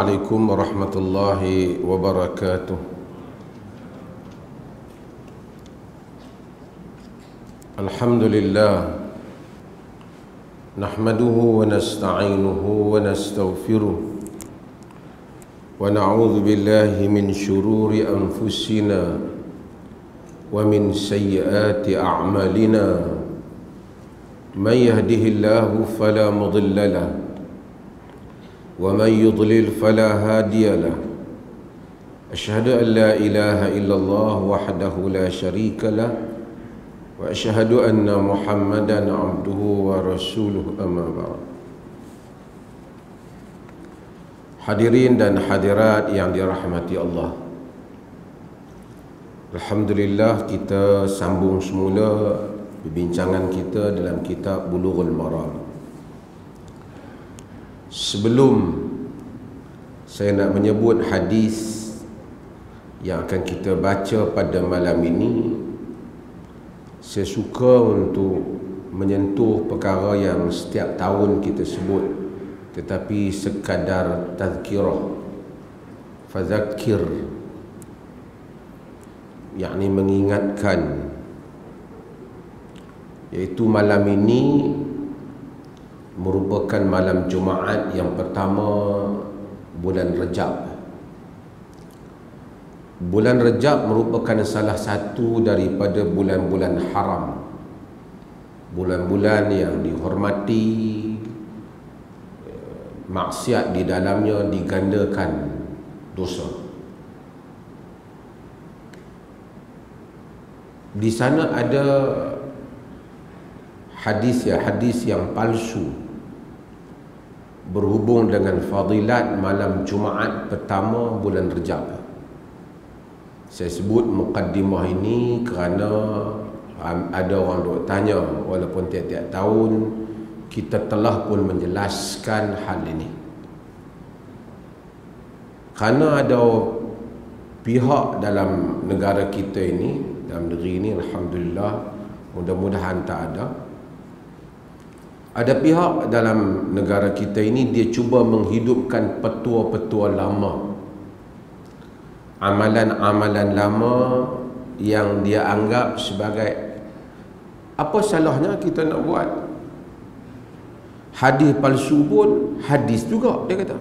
Assalamualaikum warahmatullahi wabarakatuh. Alhamdulillah, nahmaduhu wa nasta'inuhu wa nastaghfiruh wa na'udzu billahi min syururi anfusina wa min sayyiati a'malina. Man yahdihillahu fala mudilla lahu wa man yudlil fala hadiya lahu. Asyhadu an la ilaha illallah wahdahu la syarika lahu wa asyhadu anna Muhammadan abduhu wa rasuluh, amma ba'd. Hadirin dan hadirat yang dirahmati Allah, alhamdulillah kita sambung semula perbincangan kita dalam kitab Bulughul Maram. Sebelum saya nak menyebut hadis yang akan kita baca pada malam ini, saya suka untuk menyentuh perkara yang setiap tahun kita sebut, tetapi sekadar tazkirah, fadzakir, yakni mengingatkan, iaitu malam ini merupakan malam Jumaat yang pertama bulan Rejab. Bulan Rejab merupakan salah satu daripada bulan-bulan haram, bulan-bulan yang dihormati, maksiat di dalamnya digandakan dosa. Di sana ada hadis yang palsu berhubung dengan fadilat malam Jumaat pertama bulan Rejab. Saya sebut mukaddimah ini kerana ada orang duk tanya, walaupun tiap-tiap tahun kita telah pun menjelaskan hal ini. Kerana ada pihak dalam negara kita ini, dalam negeri ini, alhamdulillah, mudah-mudahan tak ada. Ada pihak dalam negara kita ini, dia cuba menghidupkan petua-petua lama, amalan-amalan lama yang dia anggap sebagai, apa salahnya kita nak buat hadis palsu pun hadis juga, dia kata.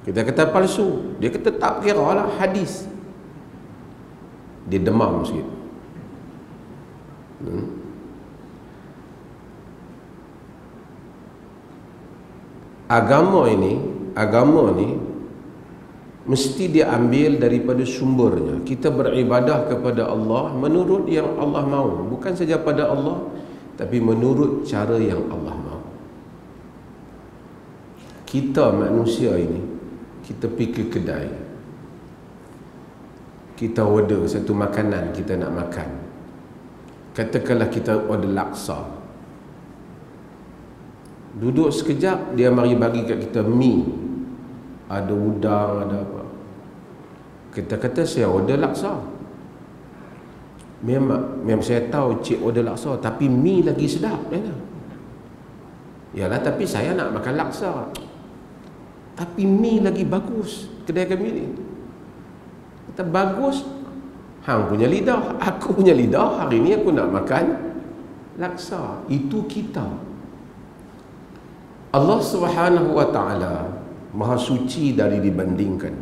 Kita kata palsu, dia kata tak kira lah hadis. Dia demam sikit. Agama ni mesti dia ambil daripada sumbernya. Kita beribadah kepada Allah menurut yang Allah mahu, bukan saja pada Allah, tapi menurut cara yang Allah mahu. Kita manusia ini, kita pergi ke kedai, kita order satu makanan kita nak makan. Katakanlah kita order laksa. Duduk sekejap, dia mari bagi kat kita mi, ada udang, ada apa. Kita kata saya order laksa. Memang saya tahu cik order laksa, tapi mi lagi sedap. Yalah, tapi saya nak makan laksa, tapi mi lagi bagus kedai kami ni. Kata bagus, hang punya lidah, aku punya lidah, hari ni aku nak makan laksa. Itu kita. Allah Subhanahu wa ta'ala maha suci dari dibandingkan.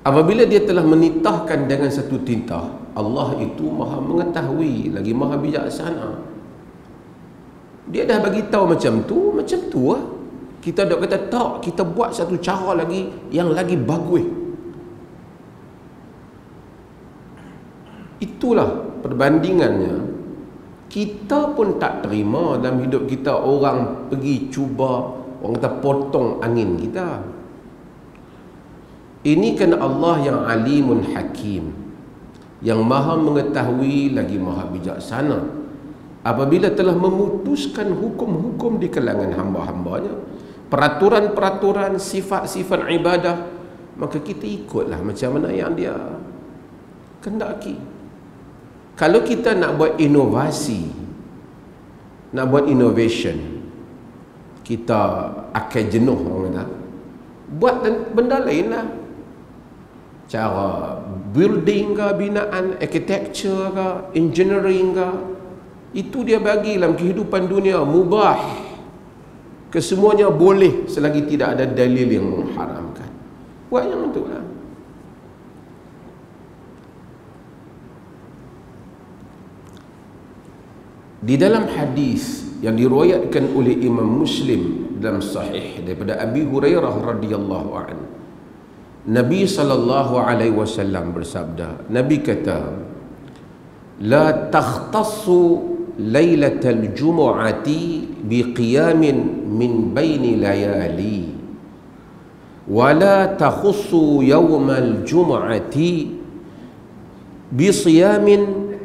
Apabila dia telah menitahkan dengan satu titah, Allah itu maha mengetahui lagi maha bijaksana. Dia dah bagi tahu macam tu lah. Kita dah kata tak, kita buat satu cara lagi yang lagi bagus. Itulah perbandingannya. Kita pun tak terima dalam hidup kita orang pergi cuba, orang kata potong angin kita. Ini kan Allah yang alimun hakim, yang maha mengetahui lagi maha bijaksana. Apabila telah memutuskan hukum-hukum di kalangan hamba-hambanya, peraturan-peraturan, sifat-sifat ibadah, maka kita ikutlah macam mana yang dia kendaki. Kalau kita nak buat inovasi, nak buat innovation, kita akan jenuh orang kata. Buat benda lain lah. Cara building ke, binaan, architecture ke, engineering ke, itu dia bagi dalam kehidupan dunia mubah. Kesemuanya boleh selagi tidak ada dalil yang mengharamkan. Buat yang itu lah. Di dalam hadis yang diriwayatkan oleh Imam Muslim dalam sahih daripada Abi Hurairah radhiyallahu anhu, Nabi sallallahu alaihi wasallam bersabda, Nabi kata, la takhtassu lailatal jumu'ati biqiyamin min baini layali wa la takhussu yawmal jumu'ati bisiyamin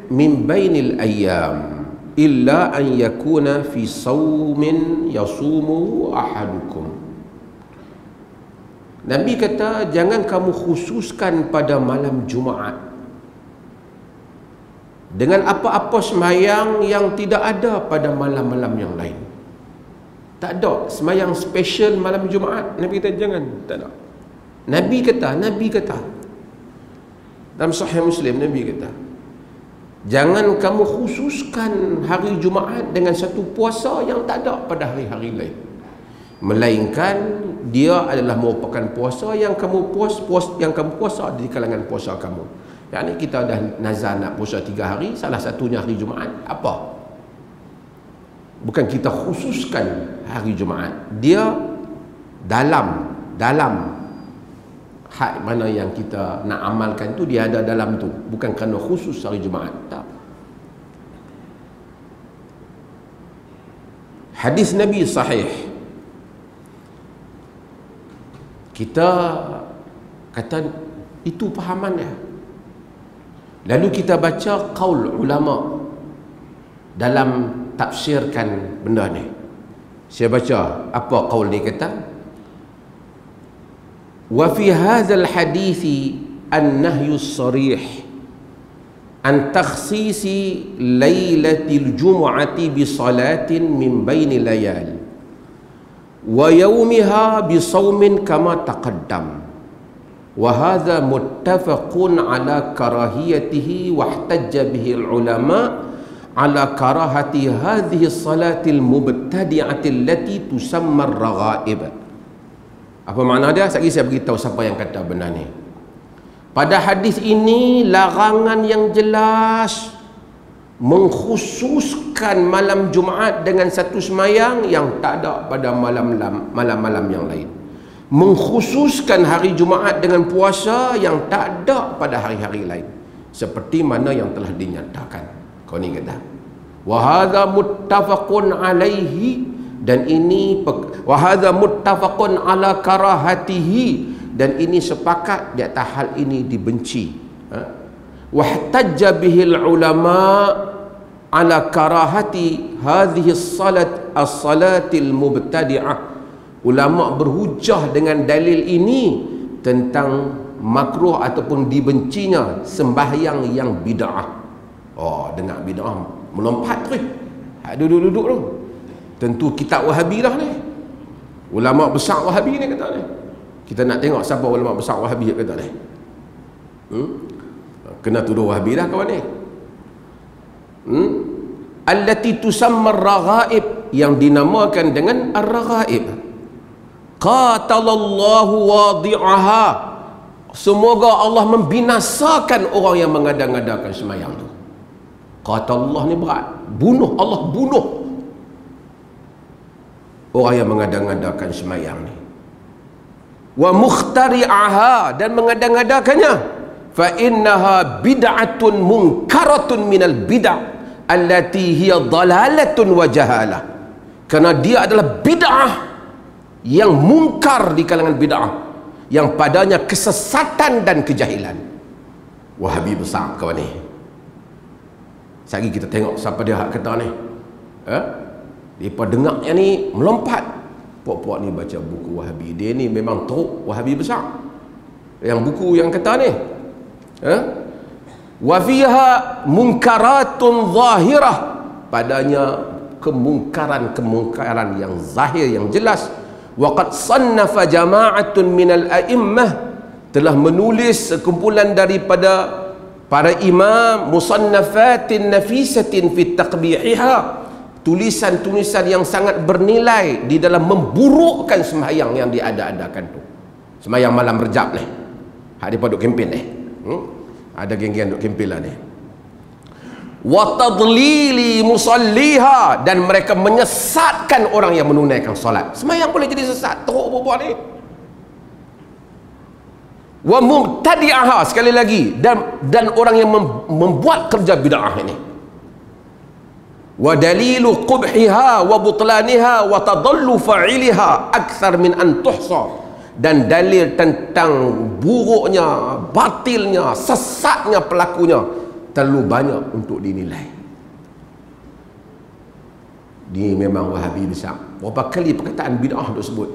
min bainil ayyam illa an yakuna fi sawmin yasumu ahadukum. Nabi kata, jangan kamu khususkan pada malam Jumaat dengan apa-apa sembahyang yang tidak ada pada malam-malam yang lain. Tak ada sembahyang special malam Jumaat. Nabi kata jangan, tak ada. Nabi kata dalam Sahih Muslim, Nabi kata, jangan kamu khususkan hari Jumaat dengan satu puasa yang tak ada pada hari-hari lain, melainkan dia adalah merupakan puasa yang kamu puasa di kalangan puasa kamu. Yang ni kita dah nazar nak puasa 3 hari, salah satunya hari Jumaat. Apa? Bukan kita khususkan hari Jumaat. Dia dalam hak mana yang kita nak amalkan tu, dia ada dalam tu. Bukan kerana khusus hari Jumaat. Tak. Hadis Nabi sahih. Kita kata itu pahamannya. Lalu kita baca qaul ulama dalam tafsirkan benda ni. Saya baca apa qaul ni kata. Wa fi hadzal hadithi an-nahyu as-sarih an takhsisi lailatil jumu'ati bi salatin min baini layal wa yaumiha bisawmin kama taqaddam wa hadha muttafaqun ala karahiyatihi wa ihtajja bihi ulama ala karahati hadhihi salati al-mubtadi'ati allati tusamma ar-raghaib. Apa makna dia? Sekali saya beritahu siapa yang kata benda ni. Pada hadis ini larangan yang jelas mengkhususkan malam Jumaat dengan satu semayang yang tak ada pada malam-malam yang lain. Mengkhususkan hari Jumaat dengan puasa yang tak ada pada hari-hari lain, seperti mana yang telah dinyatakan. Kau ni kata, wa hadza muttafaqun alaihi, dan ini wa hadza muttafaqun ala karahatihi, dan ini sepakat di atas hal ini dibenci. Wahtajja bihil ulama ala karahati hadhihi as-salatil mubtadi'ah. Ulama berhujah dengan dalil ini tentang makruh ataupun dibencinya sembahyang yang bid'ah. Oh, dengar bid'ah melompat tu. Duduk-duduk tu. Tentu kitab Wahabi dah ni. Ulama besar Wahabi ni kata ni. Kita nak tengok siapa ulama besar Wahabi kata ni. Kena tuduh Wahabi dah kawan ni. Allati tusamma ar-raghaib, yang dinamakan dengan ar-raghaib. Qatalallahu wadi'aha, semoga Allah membinasakan orang yang mengada-ngadakan sembahyang tu. Qatallah ni berat, bunuh, Allah bunuh orang yang mengada-ngadakan sembahyang ni. Wa mukhtari'aha, dan mengada-ngadakannya. Fa innaha bid'atun munkaratun minal bid'ah allati hiya dhalalatun wa jahalah. Kerana dia adalah bid'ah yang mungkar di kalangan bid'ah, yang padanya kesesatan dan kejahilan. Wahabi besar kawan ni. Sekali kita tengok siapa dia kata ni. Mereka dengar yang ni melompat. Puak-puak ni baca buku Wahabi. Dia ni memang teruk Wahabi besar. Yang buku yang kata ni. Wa fiha munkaratun zahirah, padanya kemungkaran-kemungkaran yang zahir, yang jelas. Waqad sannafa jama'atun minal a'immah, telah menulis sekumpulan daripada para imam musannafatin nafisatin fi taqbihiha, tulisan-tulisan yang sangat bernilai di dalam memburukkan sembahyang yang diada-adakan tu. Sembahyang malam Rejab ni, hak depa duk kempen ni. Ada geng-geng duk kempen lah ni. Wa tadlili musalliha, dan mereka menyesatkan orang yang menunaikan solat. Sembahyang boleh jadi sesat, teruk buat ni. Wa mubtadi'aha, sekali lagi, dan orang yang membuat kerja bid'ah ini. Wa dalilu qubhiha wa butlaniha wa tadallu fa'iliha akthar min an tuhsa, dan dalil tentang buruknya, batilnya, sesatnya pelakunya terlalu banyak untuk dinilai. Ini memang Wahabi besar. Berapa kali perkataan bid'ah duk sebut?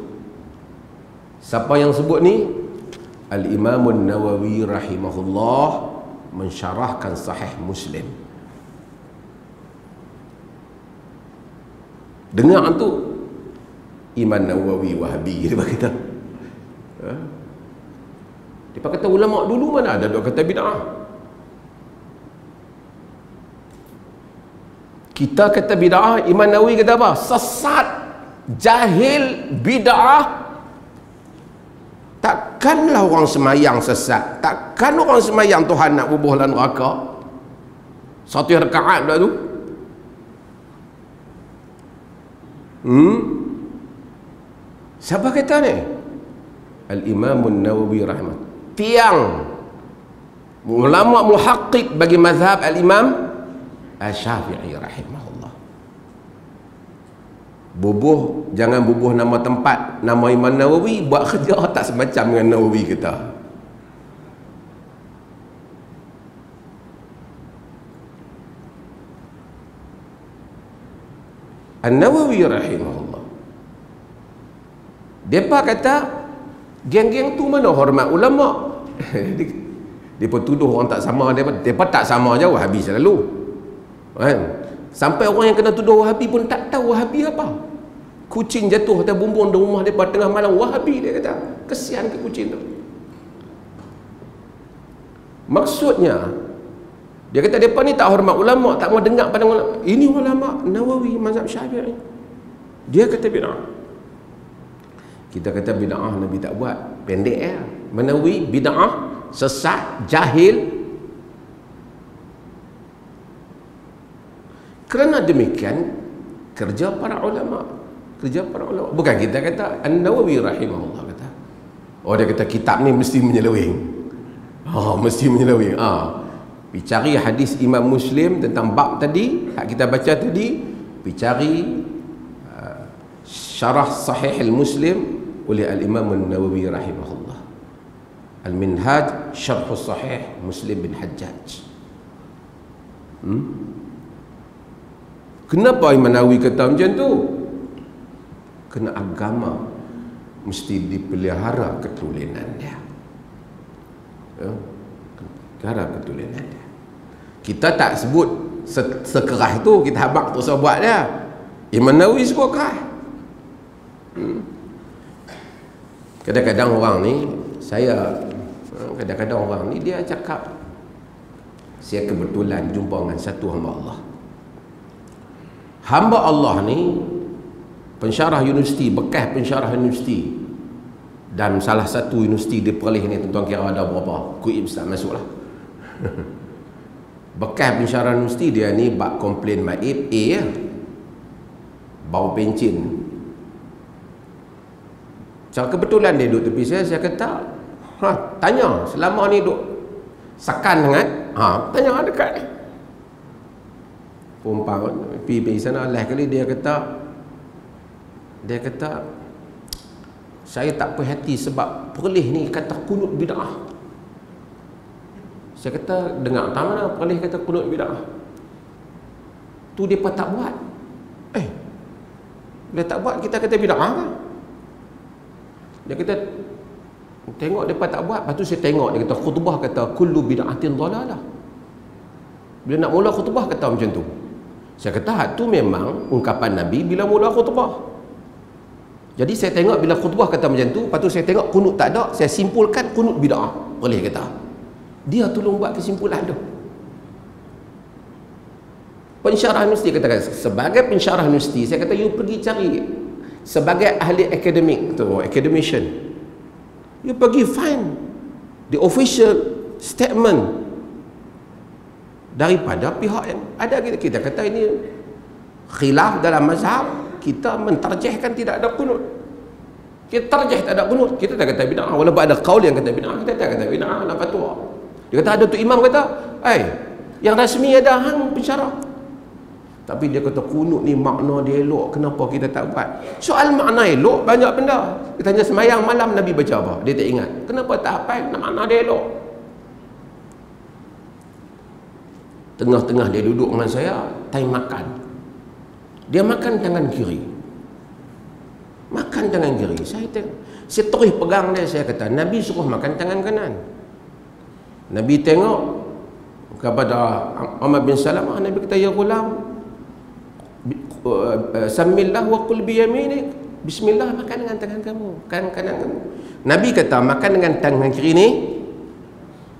Siapa yang sebut ni? Al-Imam Nawawi rahimahullah mensyarahkan Sahih Muslim. Dengar tu, Imam Nawawi Wahabi, dia kata. Dia kata ulama dulu mana ada duk kata bid'ah. Kita kata bid'ah, Imam Nawawi kata apa? Sesat, jahil, bid'ah. Takkanlah orang semayang sesat, takkan orang semayang Tuhan nak bubuh dalam neraka. Satu rakaat pula tu. Siapa kata ni? Al-Imam Nawawi rahimah, tiang ulama muhaqqiq bagi mazhab Al-Imam Asy-Syafi'i rahimahullah. Bubuh, jangan bubuh nama tempat, nama Imam Nawawi, buat kerja tak semacam dengan Nawawi kita. An-Nawawi rahimahullah, depa kata geng-geng tu mana hormat ulama. Depa tuduh orang tak sama, depa tak sama je Wahabi selalu. Kan? Sampai orang yang kena tuduh Wahabi pun tak tahu Wahabi apa. Kucing jatuh atas bumbung di rumah depa tengah malam, Wahabi dia kata. Kesian ke kucing tu. Maksudnya dia kata depa ni tak hormat ulama, tak mau dengar pada ulama. Ini ulama Nawawi mazhab Syafi'i. Dia kata bid'ah. Kita kata bid'ah Nabi tak buat, pendek ya. Menawi bid'ah, sesat, jahil. Kerana demikian kerja para ulama, bukan kita kata. An-Nawawi rahimahullah kata, oh dia kata kitab ni mesti menyeleweng. Mesti menyeleweng. Pergi cari hadis Imam Muslim tentang bab tadi, hak kita baca tadi, pergi cari syarah Sahih Al-Muslim oleh Al-Imam An-Nawawi rahimahullah. Al-Minhaj Syarh Sahih Muslim bin Hajjaj. Kenapa Imam Nawawi kata macam tu? Kena agama mesti dipelihara ketulinan dia. Pelihara ketulinan dia. Kita tak sebut sekerah tu, kita habaq terus buat dia. Imam Nawawi sebut kerah. Kadang-kadang orang ni, kadang-kadang orang ni dia cakap, saya kebetulan jumpa dengan satu hamba Allah. Hamba Allah ni pensyarah universiti, bekas pensyarah universiti, dan salah satu universiti di Perlis ni, tuan-tuan kira ada berapa? Kuib tak masuk lah. Bekas pensyarah universiti, dia ni bak komplain maib A ya, bau pencin. Secara kebetulan dia duduk tepi saya kata, tanya selama ni duduk sakan sangat, tanya dekat ni. Perempuan pergi sana lah kali dia kata saya tak perhati sebab Perlis ni kata kunut bid'ah. Saya kata dengar tak mana Perlis kata kunut bid'ah. Tu depa tak buat. Dia tak buat, kita kata bid'ah kan? Dia kata tengok depa tak buat, lepas tu saya tengok dia kata khutbah kata kullu bid'atin dhalalah. Bila nak mula khutbah kata macam tu. Saya kata hak tu memang ungkapan Nabi bila mula khutbah. Jadi saya tengok bila khutbah kata macam tu, lepas tu saya tengok kunut tak ada, saya simpulkan kunut bid'ah. Boleh kata. Dia tolong buat kesimpulan tu. Pensyarah universiti katakan, sebagai pensyarah universiti, saya kata you pergi cari sebagai ahli akademik tu, academician. You pergi find the official statement daripada pihak yang ada. Kita kata ini khilaf dalam mazhab, kita mentarjihkan tidak ada kunut. Kita tarjih tak ada kunut, kita tak kata bid'ah. Walaupun ada qaul yang kata bid'ah, kita tak kata bid'ah, nak fatwa. Dia kata ada tu imam kata, yang rasmi ada hang pensyarah. Tapi dia kata kunut ni makna dia elok, kenapa kita tak buat? Soal makna elok banyak benda. Kita tanya semayang malam Nabi baca apa? Dia tak ingat. Kenapa tak hafal makna dia elok? Tengah-tengah dia duduk dengan saya, time makan. Dia makan tangan kiri. Makan tangan kiri. Saya terus pegang dia, saya kata, Nabi suruh makan tangan kanan. Nabi tengok kepada Umar bin Salamah, Nabi kata, ya ghulam, Samillah wa qul bi yaminik. Bismillah, makan dengan tangan kamu, kanan kamu. Nabi kata makan dengan tangan kiri ni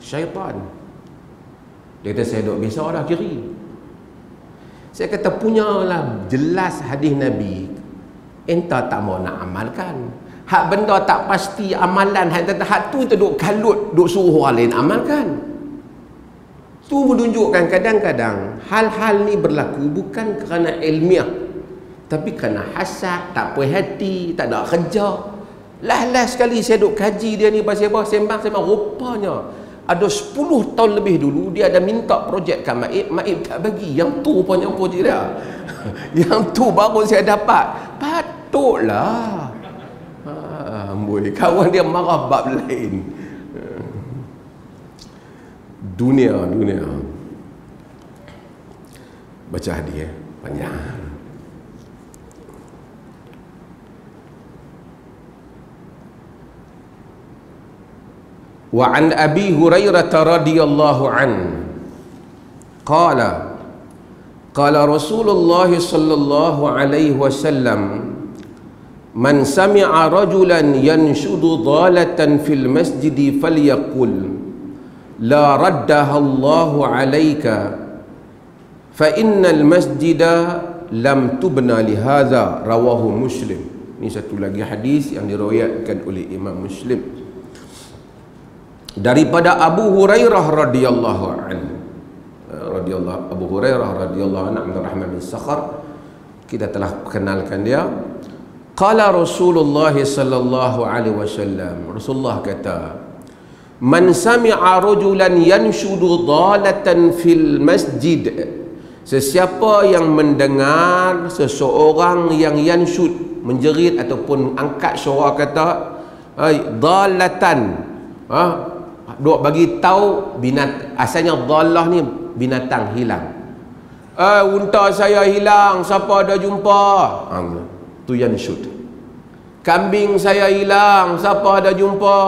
syaitan. Dia kata saya duk biasa dah kiri. Saya kata punyalah jelas hadis Nabi, entah tak mau nak amalkan. Hak benda tak pasti amalan, hak tu duk kalut, duk suruh orang lain amalkan. Tu menunjukkan kadang-kadang hal-hal ni berlaku bukan kerana ilmiah, tapi kerana hasad, tak puas hati, tak ada kerja. Last sekali saya duk kaji dia ni pasal apa, sembang rupanya ada 10 tahun lebih dulu dia ada minta projek kat Maib tak bagi. Yang tu rupanya projek dia. Yang tu baru saya dapat. Patutlah. Kawan dia marah bab lain. Dunia baca hadis panjang. Wa an Abi Hurairah radhiyallahu an qala Rasulullah sallallahu alaihi wasallam, man sami'a rajulan yanshudu dhalatan fil masjidi falyaqul la raddaha Allahu alayka fa innal masjida lam tubna li hadha, rawahu Muslim. Ini satu lagi hadis yang diriwayatkan oleh Imam Muslim daripada Abu Hurairah radhiyallahu anhu. Abu Hurairah radhiyallahu anhu, Abdurrahman bin Sakhar, kita telah kenalkan dia. Qala Rasulullah sallallahu alaihi wasallam, Rasulullah kata, man sami'a rajulan yanshudu dhalatan fil masjid, sesiapa yang mendengar seseorang yang yanshud, menjerit ataupun angkat suara kata dhalatan, duk bagi tahu asalnya dhalah ni binatang hilang. Unta saya hilang, siapa ada jumpa? Tu yanshud. Kambing saya hilang, siapa ada jumpa?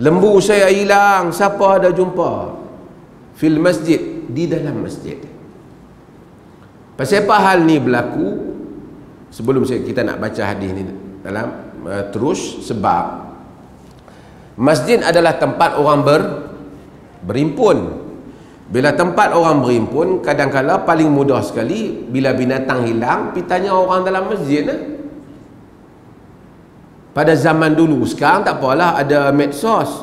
Lembu saya hilang, siapa ada jumpa? Fil masjid, di dalam masjid. Pasal apa hal ni berlaku? Sebelum kita nak baca hadis ni dalam terus, sebab masjid adalah tempat orang berimpun. Bila tempat orang berimpun, kadang-kala paling mudah sekali bila binatang hilang, pergi tanya orang dalam masjid. Pada zaman dulu, sekarang tak apalah, ada medsos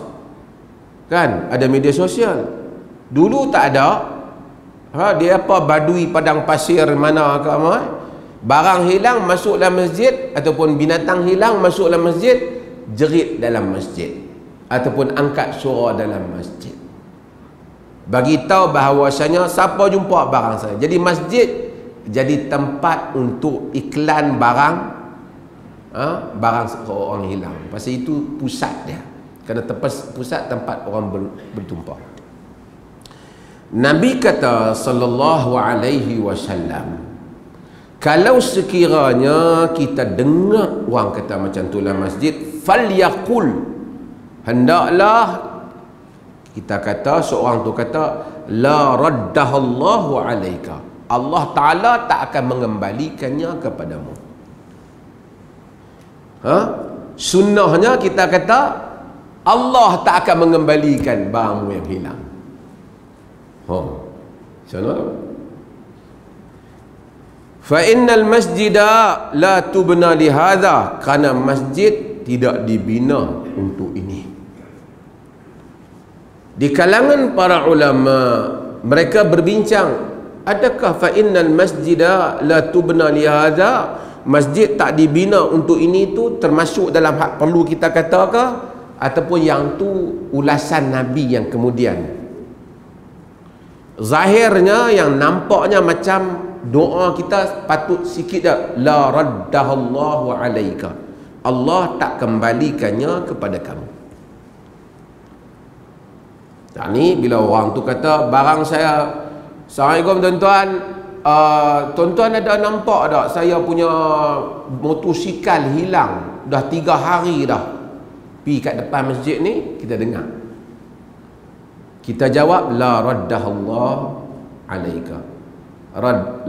kan, ada media sosial. Dulu tak ada. Dia apa, badui padang pasir mana ke apa, barang hilang masuk dalam masjid, ataupun binatang hilang masuk dalam masjid, jerit dalam masjid ataupun angkat suara dalam masjid, bagi tahu bahawasanya siapa jumpa barang saya. Jadi masjid jadi tempat untuk iklan barang orang hilang. Pasal itu pusat dia, kerana pusat tempat orang bertumpah. Nabi kata sallallahu alaihi wasallam, kalau sekiranya kita dengar orang kata macam tu dalam masjid, falyaqul, hendaklah kita kata, seorang tu kata, la raddahallahu alaika. Allah Ta'ala tak akan mengembalikannya kepadamu. Sunnahnya kita kata Allah tak akan mengembalikan barangmu yang hilang. Fa innal masjida la tubna li hadha, kerana masjid tidak dibina untuk ini. Di kalangan para ulama, mereka berbincang, adakah fa innal masjida la tubna li hadha, masjid tak dibina untuk ini tu termasuk dalam hak perlu kita kata ke, ataupun yang tu ulasan Nabi yang kemudian? Zahirnya yang nampaknya macam doa kita patut sikit dah, la raddahallahu alaika, Allah tak kembalikannya kepada kamu. Tak ni bila orang tu kata barang saya, Assalamualaikum tuan-tuan, tuan-tuan ada nampak tak saya punya motosikal hilang dah 3 hari dah, pergi kat depan masjid ni, kita dengar, kita jawab la raddahallahu alaika,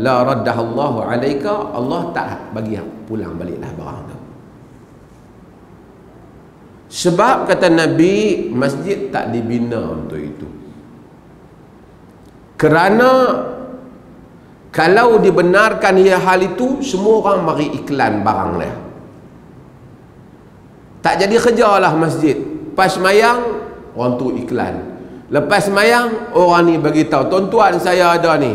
la raddahallahu alaika, Allah tak bagi pulang baliklah barang tu. Sebab kata Nabi, masjid tak dibina untuk itu. Kerana kalau dibenarkan hal itu, semua orang mari iklan barang dia. Tak jadi kerjalah masjid. Pas mayang, orang tu iklan. Lepas mayang, orang ni bagi tahu, tuan-tuan saya ada ni.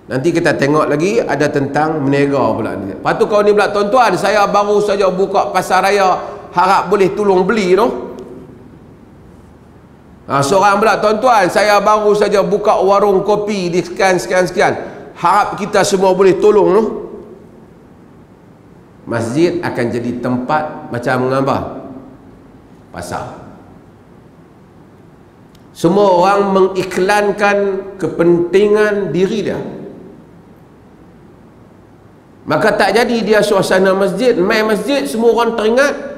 Nanti kita tengok lagi ada tentang menega pula. Lepas tu kau ni pula, tuan-tuan saya baru saja buka pasar raya, harap boleh tolong beli tu. Seorang pula, tuan-tuan saya baru saja buka warung kopi di sekian, harap kita semua boleh tolong tu. Masjid akan jadi tempat macam apa? Pasar. Semua orang mengiklankan kepentingan diri dia, maka tak jadi dia suasana masjid. Main masjid semua orang teringat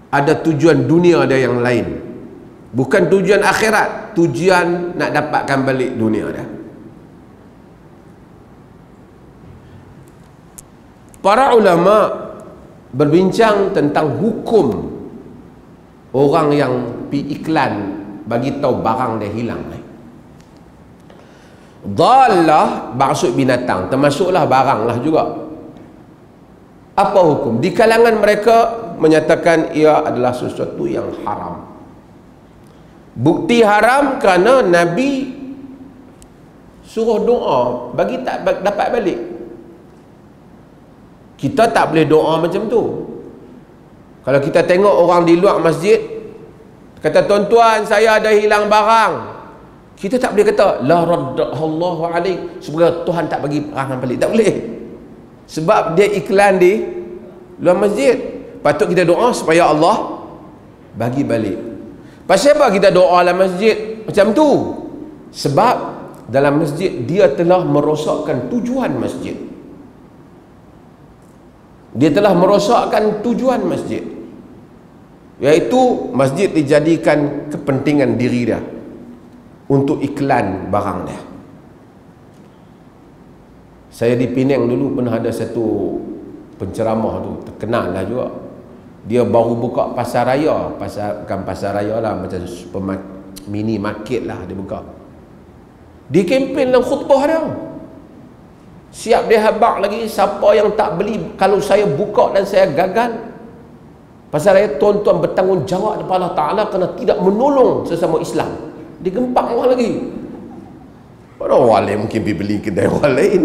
ada tujuan dunia dia yang lain, bukan tujuan akhirat, tujuan nak dapatkan balik dunia dia. Para ulama berbincang tentang hukum orang yang pi iklan bagi tahu barang dia hilang. Dhalah maksud binatang, termasuklah barang lah juga. Apa hukum? Di kalangan mereka menyatakan ia adalah sesuatu yang haram. Bukti haram kerana Nabi suruh doa bagi tak dapat balik. Kita tak boleh doa macam tu. Kalau kita tengok orang di luar masjid kata, tuan-tuan saya ada hilang barang, kita tak boleh kata la raddahallahu alaik, semoga Tuhan tak bagi barang balik. Tak boleh, sebab dia iklan di luar masjid. Patut kita doa supaya Allah bagi balik. Pasal apa kita doa dalam masjid macam tu? Sebab dalam masjid dia telah merosakkan tujuan masjid. Dia telah merosakkan tujuan masjid, iaitu masjid dijadikan kepentingan diri dia untuk iklan barang dia. Saya di Penang dulu pernah ada satu penceramah tu, terkenal lah juga. Dia baru buka pasar raya, bukan pasar raya lah, macam mini market lah dia buka. Dia kempen dalam khutbah dia, siap dia habaq lagi, siapa yang tak beli kalau saya buka dan saya gagal pasar raya, tuan-tuan bertanggungjawab kepada Allah Ta'ala kerana tidak menolong sesama Islam. Dia gempak orang lagi. Orang lain mungkin pergi beli kedai orang lain.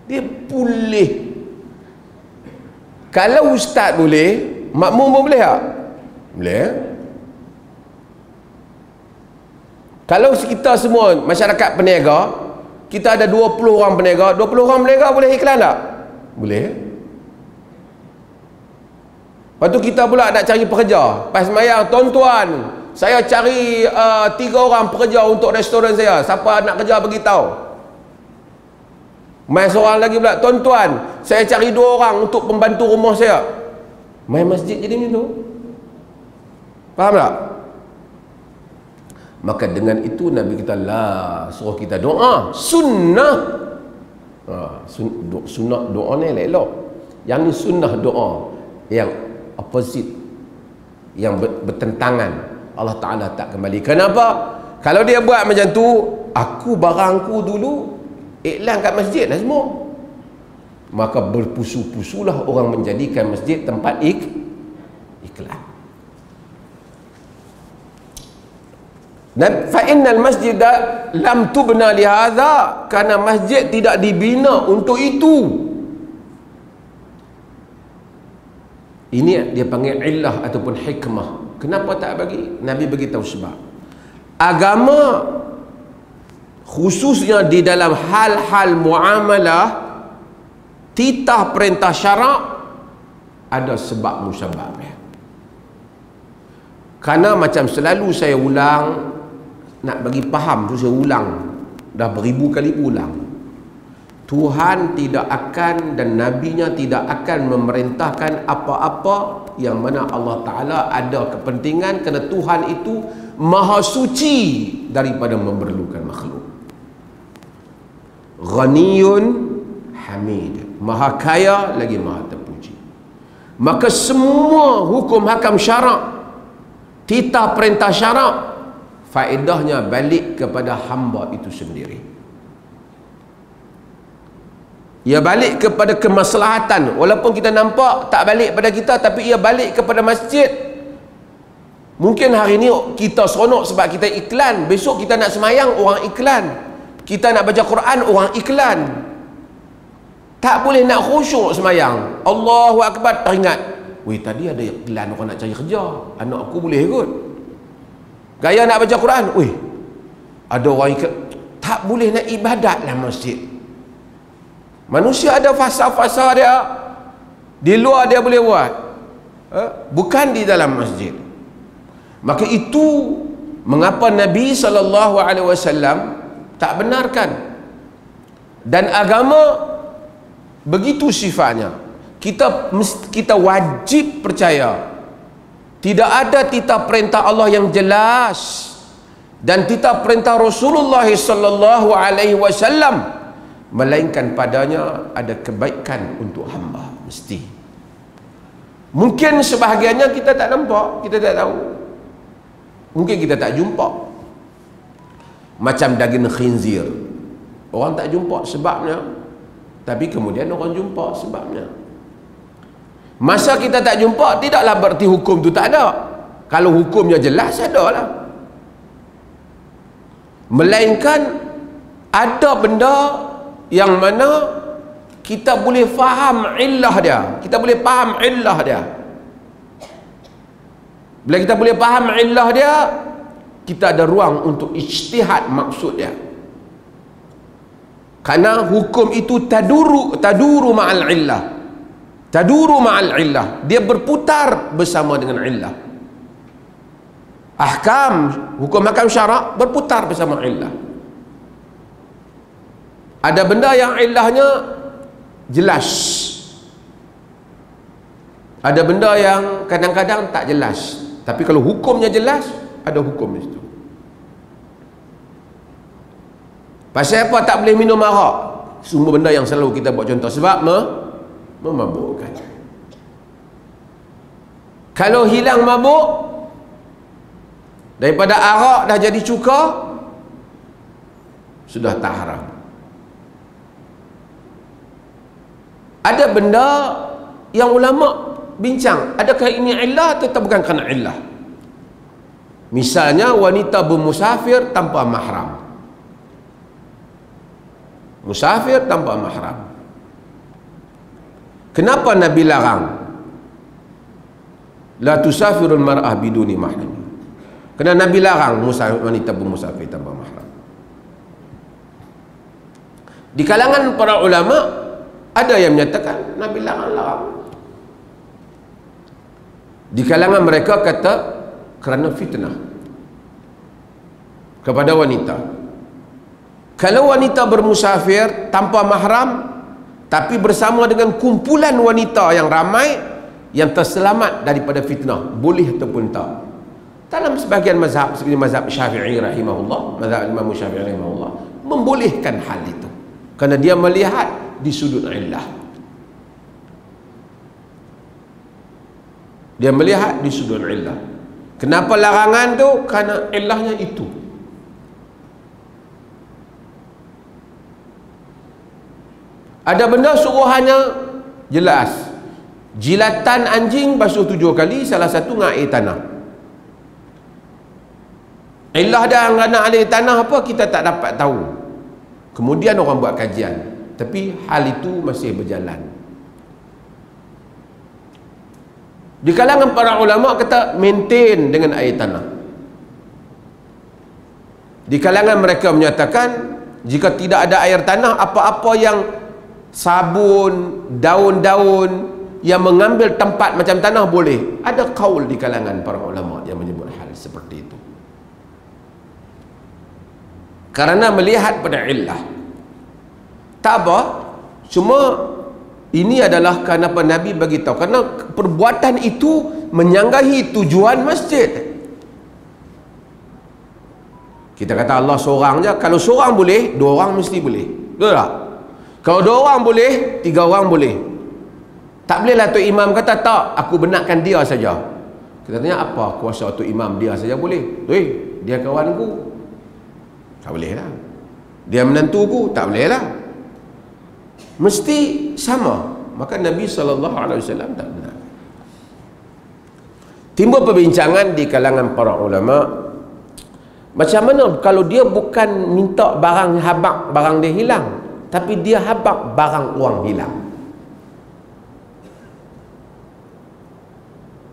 Dia boleh. Kalau ustaz boleh, makmum pun boleh tak? Boleh. Kalau kita semua masyarakat peniaga, kita ada 20 orang peniaga, 20 orang peniaga boleh iklan tak? Boleh. Lepas tu kita pula nak cari pekerja. Pas mayang, tuan-tuan saya cari 3 orang pekerja untuk restoran saya, siapa nak kerja beritahu. Main seorang lagi pula, tuan-tuan saya cari 2 orang untuk pembantu rumah saya. Main masjid jadi macam tu. Faham tak? Maka dengan itu Nabi kita suruh kita doa sunnah. Sunnah doa ni elok. Yang ni sunnah doa yang opposite, yang bertentangan. Allah Ta'ala tak kembali. Kenapa? Kalau dia buat macam tu, aku barangku dulu iklan kat masjid lah semua. Maka berpusu-pusulah orang menjadikan masjid tempat iklan. Dan fa innal masjida lam tubna li hadza, karena masjid tidak dibina untuk itu. Ini dia panggil illah ataupun hikmah. Kenapa tak bagi? Nabi bagi tahu sebab. Agama khususnya di dalam hal-hal muamalah, titah perintah syarak ada sebab musababnya. Karena macam selalu saya ulang, nak bagi faham tu saya ulang, dah beribu kali ulang. Tuhan tidak akan dan Nabi-Nya tidak akan memerintahkan apa-apa yang mana Allah Ta'ala ada kepentingan, kerana Tuhan itu maha suci daripada memerlukan makhluk. Ghaniyun Hamid, maha kaya lagi maha terpuji. Maka semua hukum hakam syarak, titah perintah syarak, faedahnya balik kepada hamba itu sendiri. Ia balik kepada kemaslahatan. Walaupun kita nampak tak balik pada kita, tapi ia balik kepada masjid. Mungkin hari ni kita seronok sebab kita iklan, besok kita nak semayang orang iklan, kita nak baca Quran orang iklan. Tak boleh nak khusyuk semayang, Allahu Akbar, teringat, weh tadi ada iklan orang nak cari kerja, anak aku boleh ikut. Gaya nak baca Quran, weh ada orang ikut. Tak boleh nak ibadat dalam masjid. Manusia ada fasa-fasa dia, di luar dia boleh buat, bukan di dalam masjid. Maka itu mengapa Nabi SAW tak benarkan. Dan agama begitu sifatnya, kita wajib percaya tidak ada titah perintah Allah yang jelas dan titah perintah Rasulullah SAW melainkan padanya ada kebaikan untuk hamba. Mesti. Mungkin sebahagiannya kita tak nampak, kita tak tahu, mungkin kita tak jumpa. Macam daging khinzir, orang tak jumpa sebabnya, tapi kemudian orang jumpa sebabnya. Masa kita tak jumpa, tidaklah berarti hukum tu tak ada. Kalau hukumnya jelas, ada lah. Melainkan ada benda yang mana kita boleh faham illah dia, kita boleh faham illah dia. Bila kita boleh faham illah dia, kita ada ruang untuk ijtihad maksud dia. Karena hukum itu taduru ma'al illah, taduru ma'al illah, dia berputar bersama dengan illah. Hukum hakam syarak berputar bersama illah. Ada benda yang illahnya jelas, ada benda yang kadang-kadang tak jelas, tapi kalau hukumnya jelas, ada hukum di situ. Pasal apa tak boleh minum arak? Semua benda yang selalu kita buat contoh, sebab memabukkan. Kalau hilang mabuk, daripada arak dah jadi cuka, sudah tak haram. Ada benda yang ulama bincang, adakah ini illah atau bukan kerana illah? Misalnya wanita bermusafir tanpa mahram. Musafir tanpa mahram. Kenapa Nabi larang? La tusafirul mar'ah biduni mahram. Kerana Nabi larang wanita bermusafir tanpa mahram. Di kalangan para ulama ada yang menyatakan Nabi larang-larang. Di kalangan mereka kata kerana fitnah kepada wanita. Kalau wanita bermusafir tanpa mahram tapi bersama dengan kumpulan wanita yang ramai yang terselamat daripada fitnah, boleh ataupun tak? Dalam sebahagian mazhab seperti mazhab Syafi'i rahimahullah, mazhab Imam Syafi'i rahimahullah, membolehkan hal itu kerana dia melihat di sudut illah. Dia melihat di sudut illah. Kenapa larangan tu? Kerana illahnya itu. Ada benda suruhannya jelas. Jilatan anjing basuh 7 kali, salah satu dengan air tanah. Illah dia kerana air tanah apa, kita tak dapat tahu. Kemudian orang buat kajian, tapi hal itu masih berjalan. Di kalangan para ulama kata maintain dengan air tanah. Di kalangan mereka menyatakan jika tidak ada air tanah, apa-apa yang sabun, daun-daun yang mengambil tempat macam tanah boleh. Ada kaul di kalangan para ulama yang menyebut hal seperti itu. Kerana melihat pada illah. Tak apa, cuma ini adalah kenapa Nabi bagi tahu, kerana perbuatan itu menyanggahi tujuan masjid. Kita kata Allah seorang je, kalau seorang boleh, 2 orang mesti boleh. Betul tak? Kalau 2 orang boleh, 3 orang boleh. Tak bolehlah Tok Imam kata, tak, aku benarkan dia saja. Kita tanya, apa kuasa Tok Imam dia saja boleh? Dia kawanku. Tak boleh lah. Dia menantuku, tak boleh lah. Mesti sama. Maka Nabi SAW tak benar. Timbul perbincangan di kalangan para ulama, macam mana kalau dia bukan minta barang habak, barang dia hilang, tapi dia habak barang orang hilang.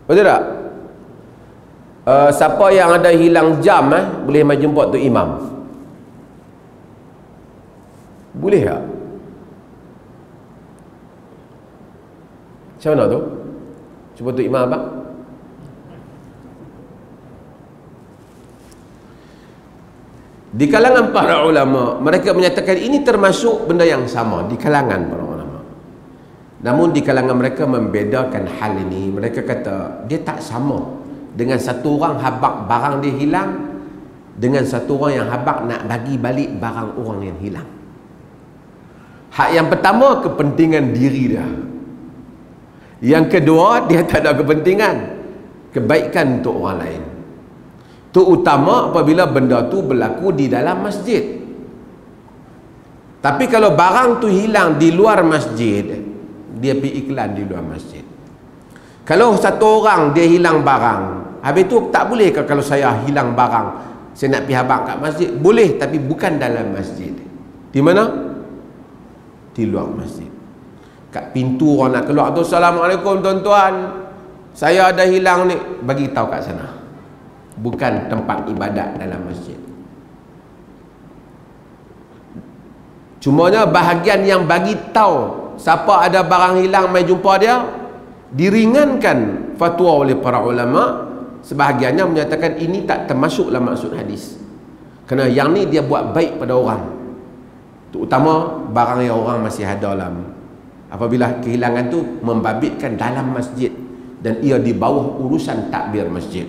Betul tak? Siapa yang ada hilang jam boleh mai jemput tu imam? Boleh tak? Macam mana tu? Cuba tu imam abang. Di kalangan para ulama, mereka menyatakan ini termasuk benda yang sama di kalangan para ulama. Namun di kalangan mereka membedakan hal ini. Mereka kata dia tak sama dengan satu orang habak barang dia hilang dengan satu orang yang habak nak bagi balik barang orang yang hilang. Hak yang pertama, kepentingan diri dia. Yang kedua, dia tak ada kepentingan kebaikan untuk orang lain. Terutama apabila benda tu berlaku di dalam masjid. Tapi kalau barang tu hilang di luar masjid, dia pergi iklan di luar masjid. Kalau satu orang dia hilang barang, habis tu tak boleh ke kalau saya hilang barang, saya nak pergi habaq kat masjid? Boleh, tapi bukan dalam masjid. Di mana? Di luar masjid. Kat pintu orang nak keluar tu, Assalamualaikum tuan-tuan, saya ada hilang ni, bagi tahu kat sana. Bukan tempat ibadat dalam masjid. Cumanya bahagian yang bagi tahu siapa ada barang hilang mai jumpa dia, diringankan fatwa oleh para ulama. Sebahagiannya menyatakan ini tak termasuk dalam maksud hadis, kerana yang ni dia buat baik pada orang, terutama barang yang orang masih ada dalam. Apabila kehilangan tu membabitkan dalam masjid dan ia di bawah urusan takbir masjid.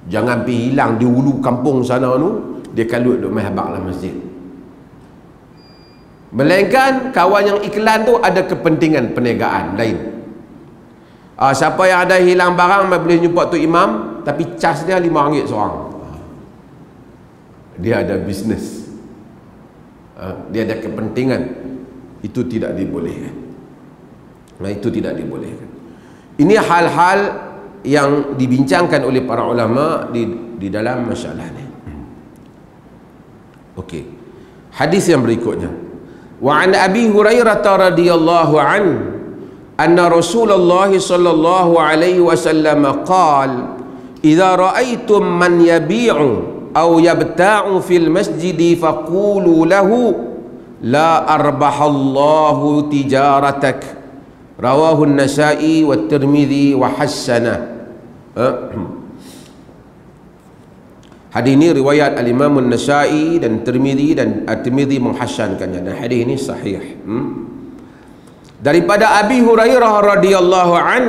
Jangan pergi hilang di hulu kampung sana tu, dia kalut duk main habaq dalam masjid. Melainkan kawan yang iklan tu ada kepentingan perniagaan lain. Siapa yang ada hilang barang boleh jumpa tu imam, tapi cas dia RM5 seorang. Dia ada bisnes. Dia ada kepentingan. Itu tidak dibolehkan. Itu tidak dibolehkan. Ini hal-hal yang dibincangkan oleh para ulama di dalam masalah ini. Okey. Hadis yang berikutnya. Wa an Abi Hurairah radhiyallahu anhu anna Rasulullah sallallahu alaihi wasallam qala idza ra'aitum man yabi'u aw yabta'u fil masjid faqulu lahu la arbahallahu tijaratak, rawahu an-Nasa'i wa Tirmidzi wa hassana. Hadis ini riwayat al-Imam an-Nasa'i dan Tirmidzi, dan Tirmidzi menghassankannya, dan hadis ini sahih. Daripada Abi Hurairah radhiyallahu an,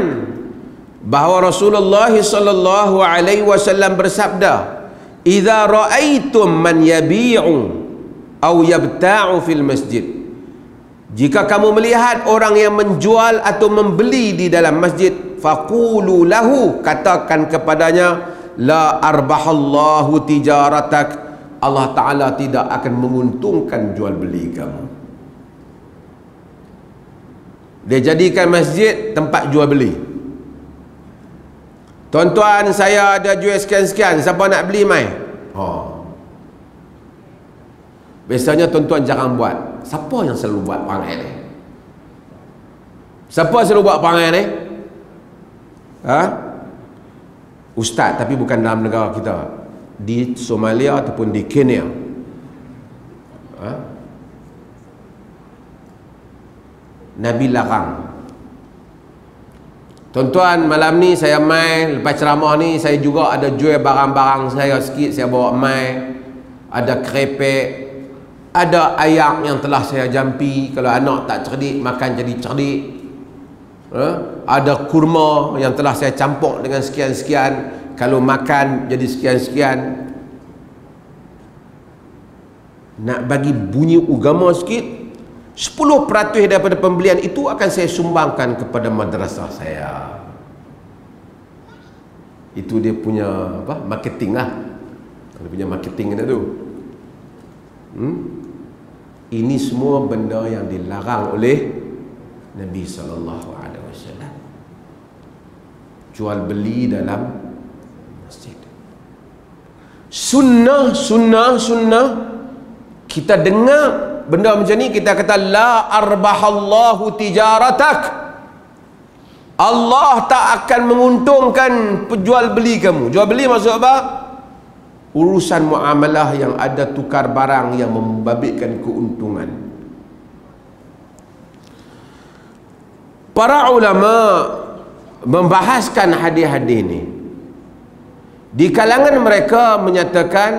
bahawa Rasulullah sallallahu alaihi wasallam bersabda, "Idza ra'aitum man yabi'u aw yabta'u fil masjid." Jika kamu melihat orang yang menjual atau membeli di dalam masjid, faqulu lahu, katakan kepadanya, la arbahallahu tijaratak, Allah Ta'ala tidak akan menguntungkan jual beli kamu. Dia jadikan masjid tempat jual beli. Tuan-tuan, saya ada jual sekian-sekian, siapa nak beli mai? Biasanya tuan-tuan jangan buat. Siapa yang selalu buat perangai ni? Siapa selalu buat perangai ni? Ustaz, tapi bukan dalam negara kita, di Somalia ataupun di Kenya. Nabi larang. Tuan-tuan, malam ni saya mai, lepas ceramah ni saya juga ada jual barang-barang saya sikit, saya bawa mai. Ada krepek, ada ayak yang telah saya jampi, kalau anak tak cerdik makan jadi cerdik. Ada kurma yang telah saya campur dengan sekian-sekian, kalau makan jadi sekian-sekian. Nak bagi bunyi agama sikit, 10% daripada pembelian itu akan saya sumbangkan kepada madrasah saya. Itu dia punya marketing lah. Dia punya marketing tu. Ini semua benda yang dilarang oleh Nabi SAW. Jual beli dalam masjid. Sunnah. Kita dengar benda macam ni, kita kata la arbahallahu tijaratak, Allah tak akan menguntungkan penjual beli kamu. Jual beli maksud apa? Urusan muamalah yang ada tukar barang yang membabitkan keuntungan. Para ulama membahaskan hadis-hadis ni. Di kalangan mereka menyatakan,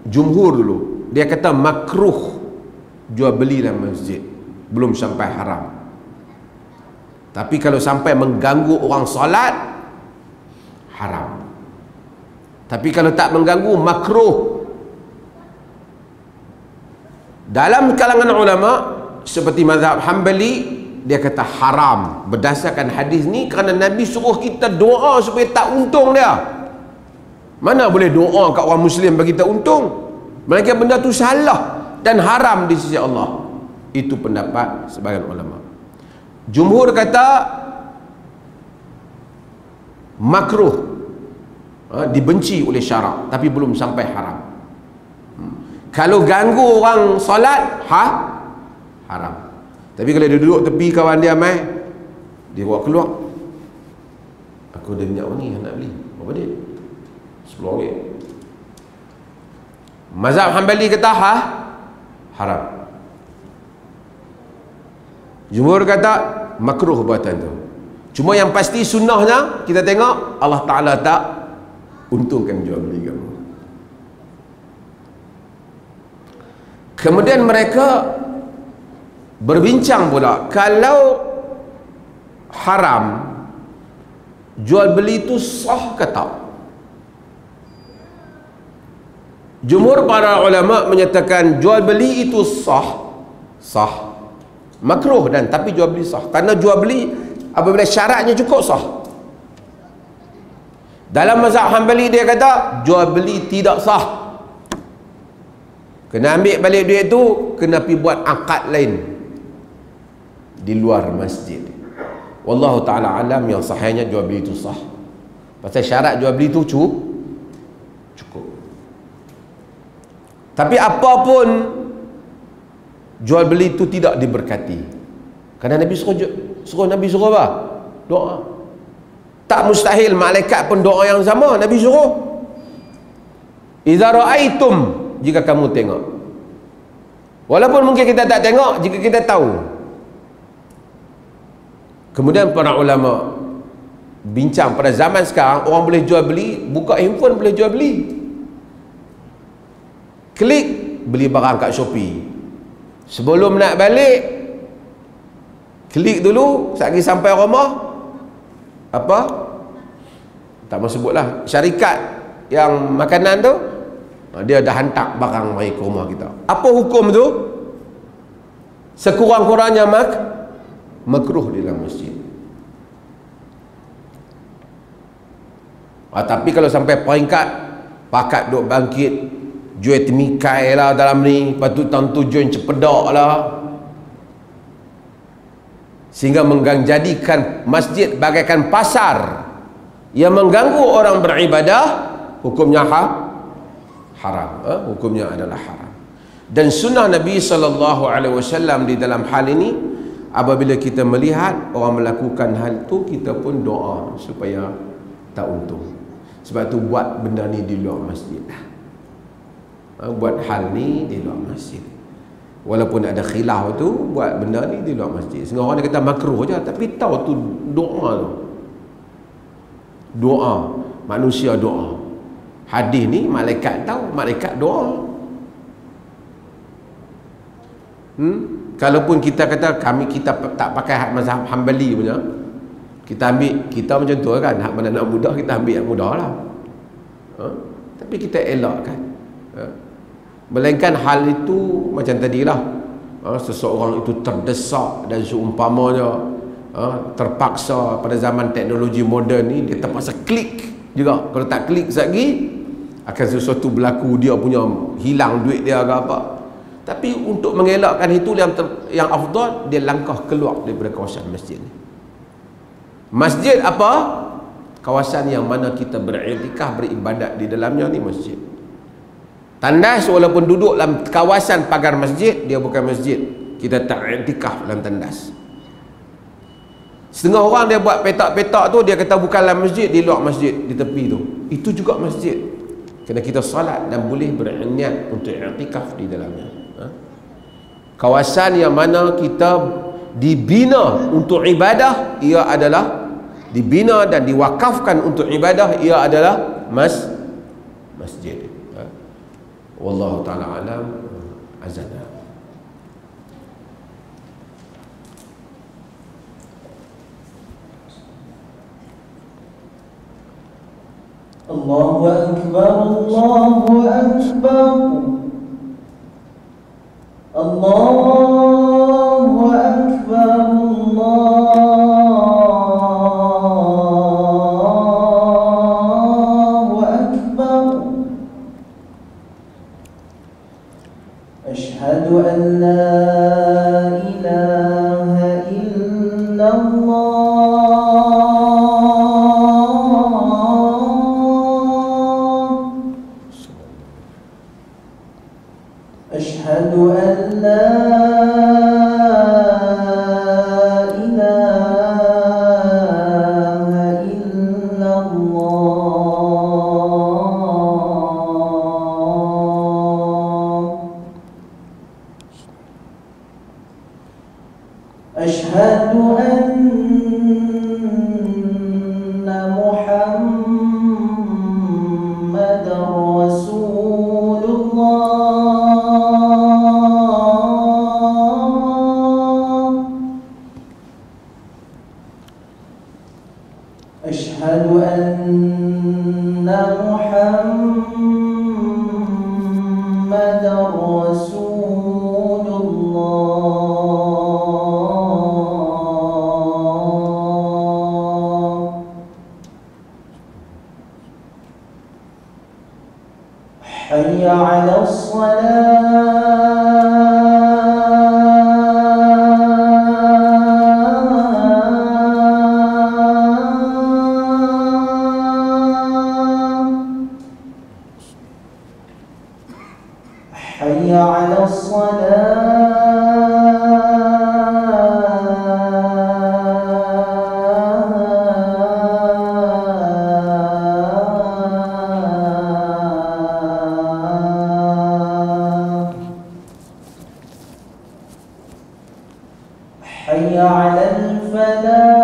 jumhur dulu, dia kata makruh jual beli dalam masjid, belum sampai haram. Tapi kalau sampai mengganggu orang solat, haram. Tapi kalau tak mengganggu, makruh. Dalam kalangan ulama seperti mazhab Hanbali, dia kata haram berdasarkan hadis ni, kerana Nabi suruh kita doa supaya tak untung dia. Mana boleh doa kat orang Muslim bagi tak untung? Mereka benda tu salah dan haram di sisi Allah. Itu pendapat sebagian ulama. Jumhur kata makruh, dibenci oleh syarak, tapi belum sampai haram. Kalau ganggu orang solat, haram. Tapi kalau dia duduk tepi kawan dia mai, dia bawa keluar, aku ada minyak wangi nak beli, berapa dia? RM10. Mazhab Hanbali kata haram. Jumhur kata makruh buatan tu. Cuma yang pasti sunnahnya kita tengok Allah Ta'ala tak untungkan jual beli kamu. Kemudian mereka berbincang pula, kalau haram, jual beli itu sah ke tak? Jumhur para ulama menyatakan jual beli itu sah, makruh dan tapi jual beli sah. Karena jual beli apabila syaratnya cukup sah. Dalam mazhab Hanbali dia kata jual beli tidak sah, kena ambil balik duit tu, kena pergi buat akad lain di luar masjid. Wallahu ta'ala alam, yang sahihnya jual beli itu sah. Pasal syarat jual beli itu cukup. Tapi apapun, jual beli itu tidak diberkati. Kerana Nabi suruh Nabi suruh apa? Doa. Tak mustahil malaikat pun doa yang sama Nabi suruh. Idza ra'aitum, jika kamu tengok. Walaupun mungkin kita tak tengok, jika kita tahu. Kemudian para ulama bincang, pada zaman sekarang orang boleh jual beli, buka handphone boleh jual beli. Klik beli barang kat Shopee. Sebelum nak balik, klik dulu, sekali sampai rumah, Tak mau sebutlah. Syarikat yang makanan tu, dia dah hantar barang mari ke rumah kita. Apa hukum tu? Sekurang-kurangnya makruh di dalam masjid. Tapi kalau sampai peringkat pakat duk bangkit jual temikai lah dalam ni, lepas tu tentu jual cepedak lah, sehingga menjadikan masjid bagaikan pasar yang mengganggu orang beribadah, hukumnya haram. Hukumnya adalah haram. Dan sunnah Nabi SAW di dalam hal ini, apabila kita melihat orang melakukan hal itu, kita pun doa supaya tak untung. Sebab tu buat benda ni di luar masjid. Buat hal ni di luar masjid. Walaupun ada khilaf tu, buat benda ni di luar masjid. Sehingga orang dia kata makruh je, tapi tahu tu doa tu. Doa, manusia doa. Hadis ni malaikat tahu, malaikat doa. Kalaupun kita kata kita tak pakai mazhab Hambali punya, kita ambil, kita macam tu kan, hak mana nak mudah kita ambil yang mudah lah. Tapi kita elakkan. Melainkan hal itu macam tadilah, seseorang itu terdesak dan seumpamanya terpaksa pada zaman teknologi moden ni, dia terpaksa klik juga. Kalau tak klik lagi, akan sesuatu berlaku, dia punya hilang duit dia ke apa. Tapi untuk mengelakkan itu, yang afdal, dia langkah keluar daripada kawasan masjid ni. Masjid apa? Kawasan yang mana kita beriktikaf, beribadat di dalamnya ni masjid. Tandas walaupun duduk dalam kawasan pagar masjid, dia bukan masjid. Kita tak iktikaf dalam tandas. Setengah orang dia buat petak-petak tu, dia kata bukan dalam masjid, di luar masjid, di tepi tu. Itu juga masjid. Kerana kita salat dan boleh berniat untuk iktikaf di dalamnya. Kawasan yang mana kita dibina untuk ibadah, ia adalah dibina dan diwakafkan untuk ibadah, ia adalah masjid. Wallahu ta'ala alam. Azana. Allahu Akbar, Allahu Akbar, Allahu Akbar, Allahu Akbar. Asyhadu an la ilaha illallah. أشهد أن لا إله إلا الله. أشهد أن محمدا رسول الله. أشهد أن محمدا رسول الله. حي على حي على الصلاة. حي على الفلاح.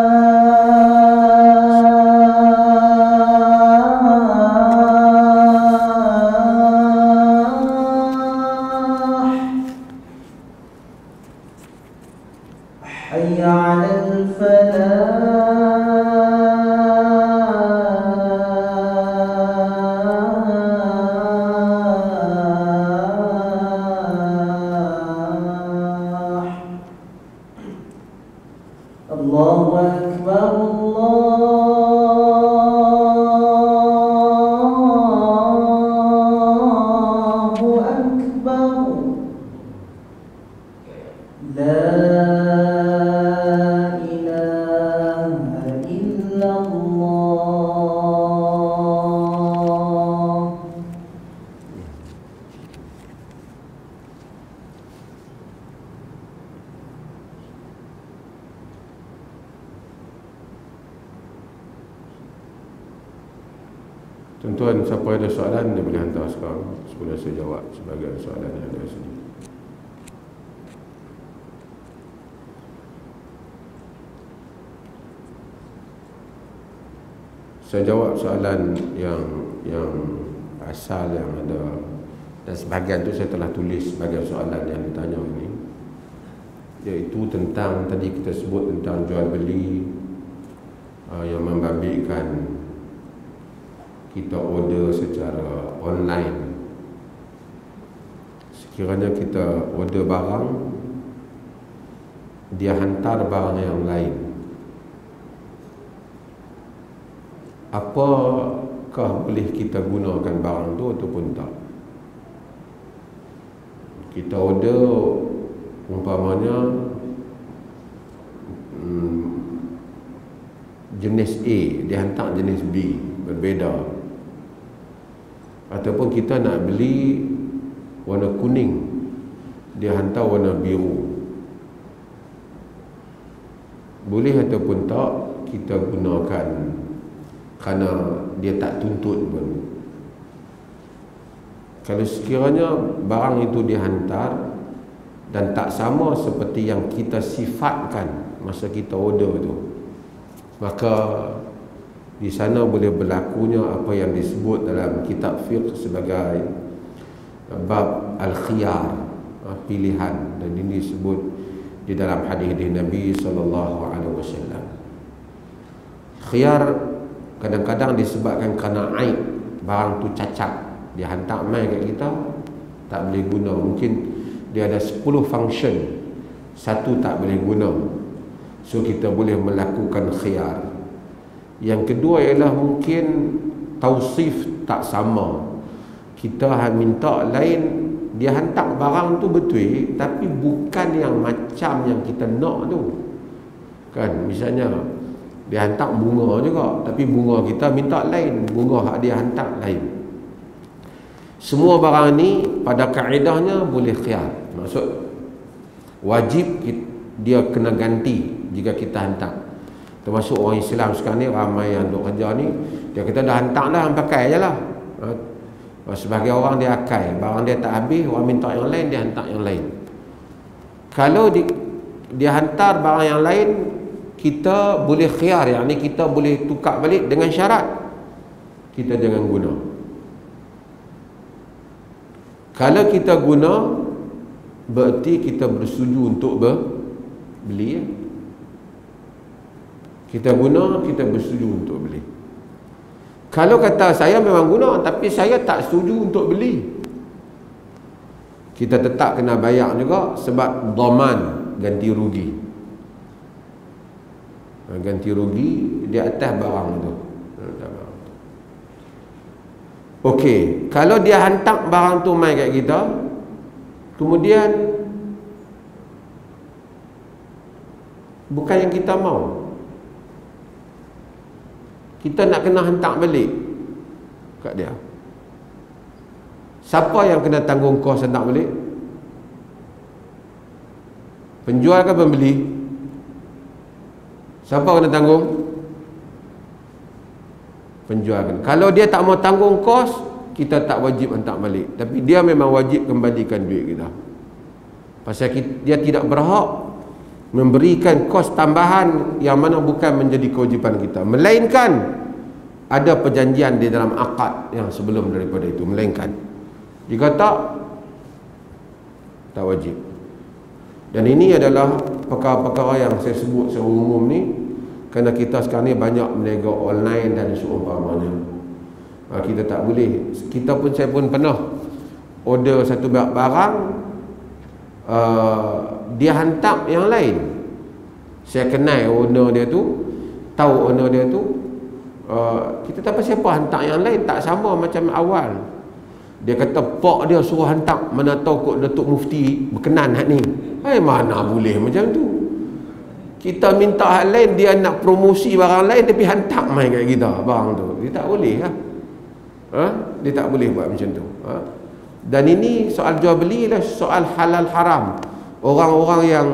حي على الفلاح. Allahu Akbar, Allahu Akbar. La ilaha illallah. Tuan-tuan, siapa ada soalan dia boleh hantar sekarang sebelum saya jawab sebagai soalan yang ada di sini. Saya jawab soalan yang asal yang ada, dan sebahagian tu saya telah tulis sebagai soalan yang ditanya ini, iaitu tentang tadi kita sebut tentang jual beli yang membabitkan kita order secara online. Sekiranya kita order barang, dia hantar barang yang lain, apakah boleh kita gunakan barang tu ataupun tak? Kita order umpamanya jenis A, dia hantar jenis B, berbeza. Ataupun kita nak beli warna kuning, dia hantar warna biru, boleh ataupun tak kita gunakan, kerana dia tak tuntut pun. Kalau sekiranya barang itu dihantar dan tak sama seperti yang kita sifatkan masa kita order tu, maka di sana boleh berlakunya apa yang disebut dalam kitab fiqh sebagai bab al-khiyar, pilihan, dan ini disebut di dalam hadis Nabi SAW. Khiyar kadang-kadang disebabkan kerana aib, barang tu cacat, dia hantar mai kat kita, tak boleh guna. Mungkin dia ada 10 function, satu tak boleh guna, so kita boleh melakukan khiyar. Yang kedua ialah mungkin tausif tak sama, kita minta lain, dia hantar barang tu betul tapi bukan yang macam yang kita nak tu kan. Misalnya dia hantar bunga juga, tapi bunga kita minta lain, bunga hak dia hantar lain. Semua barang ni pada kaedahnya boleh khiyar. Maksud wajib dia kena ganti jika kita hantar. Termasuk orang Islam sekarang ni, ramai yang duk kerja ni, dia kata dah hantar dah, pakai je lah. Sebagai orang dia akai, barang dia tak habis, orang minta yang lain, dia hantar yang lain. Kalau dia hantar barang yang lain, kita boleh khiyar, yang ni kita boleh tukar balik dengan syarat kita jangan guna. Kalau kita guna, berarti kita bersetuju untuk beli ya? Kita guna, kita bersetuju untuk beli. Kalau kata saya memang guna tapi saya tak setuju untuk beli, kita tetap kena bayar juga, sebab dhaman, ganti rugi. Ganti rugi di atas barang tu. Okey, kalau dia hantar barang tu mai kat kita, kemudian bukan yang kita mau, kita nak kena hantar balik kat dia. Siapa yang kena tanggung kos hantar balik? Penjual ke pembeli? Siapa kena tanggung? Penjual kan. Kalau dia tak mau tanggung kos, kita tak wajib hantar balik, tapi dia memang wajib kembalikan duit kita, pasal dia tidak berhak memberikan kos tambahan yang mana bukan menjadi kewajipan kita, melainkan ada perjanjian di dalam akad yang sebelum daripada itu, melainkan jika tak wajib. Dan ini adalah perkara-perkara yang saya sebut secara umum ni, kerana kita sekarang ni banyak berniaga online dan seumpamanya. Kita tak boleh, saya pun pernah order satu barang, dia hantar yang lain, Saya kenal owner dia tu, tahu owner dia tu, kita tak apa siapa hantar yang lain tak sama macam awal. Dia kata pak dia suruh hantar, mana tahu kot Datuk Mufti berkenan hak ni. Mana boleh macam tu. Kita minta hak lain, dia nak promosi barang lain tapi hantar main kat kita barang tu. Dia tak boleh lah. Dia tak boleh buat macam tu. Dan ini soal jual beli lah, soal halal haram. Orang-orang yang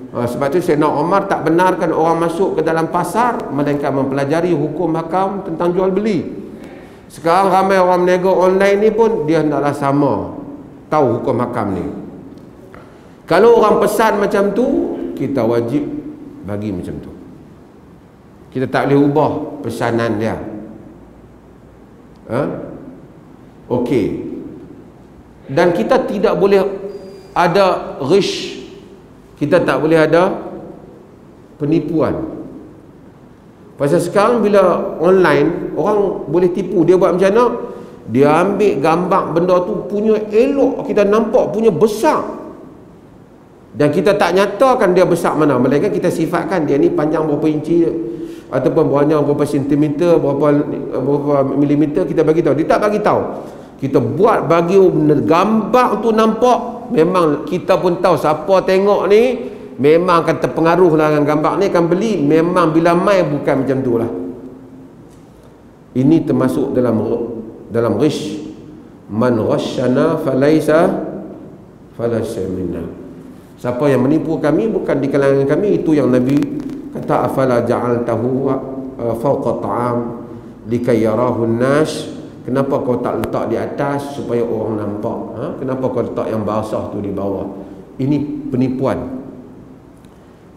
sebab tu Sayyidina Umar tak benarkan orang masuk ke dalam pasar melainkan mempelajari hukum hakam tentang jual beli. Sekarang ramai orang berniaga online ni pun dia hendaklah sama tahu hukum hakam ni. Kalau orang pesan macam tu, kita wajib bagi macam tu. Kita tak boleh ubah pesanan dia. Okey. Dan kita tidak boleh ada ghish. Kita tak boleh ada penipuan. Pasal sekarang bila online, orang boleh tipu. Dia buat macam mana? Dia ambil gambar benda tu punya elok, kita nampak punya besar, dan kita tak nyatakan dia besar mana, melainkan kita sifatkan dia ni panjang berapa inci ataupun panjang berapa sentimeter, berapa milimeter, kita bagi tahu. Dia tak bagi tahu. Kita buat bagi gambar tu nampak, memang kita pun tahu siapa tengok ni memang akan terpengaruh dengan gambar ni, akan beli. Memang bila mai bukan macam tu lah. Ini termasuk dalam ghish. Man ghashana falaysa minna. Siapa yang menipu kami bukan di kalangan kami. Itu yang Nabi kata, afala ja'altahu fawqa ta'am likay yarahu an-nas. Kenapa kau tak letak di atas supaya orang nampak? Kenapa kau letak yang basah tu di bawah? Ini penipuan.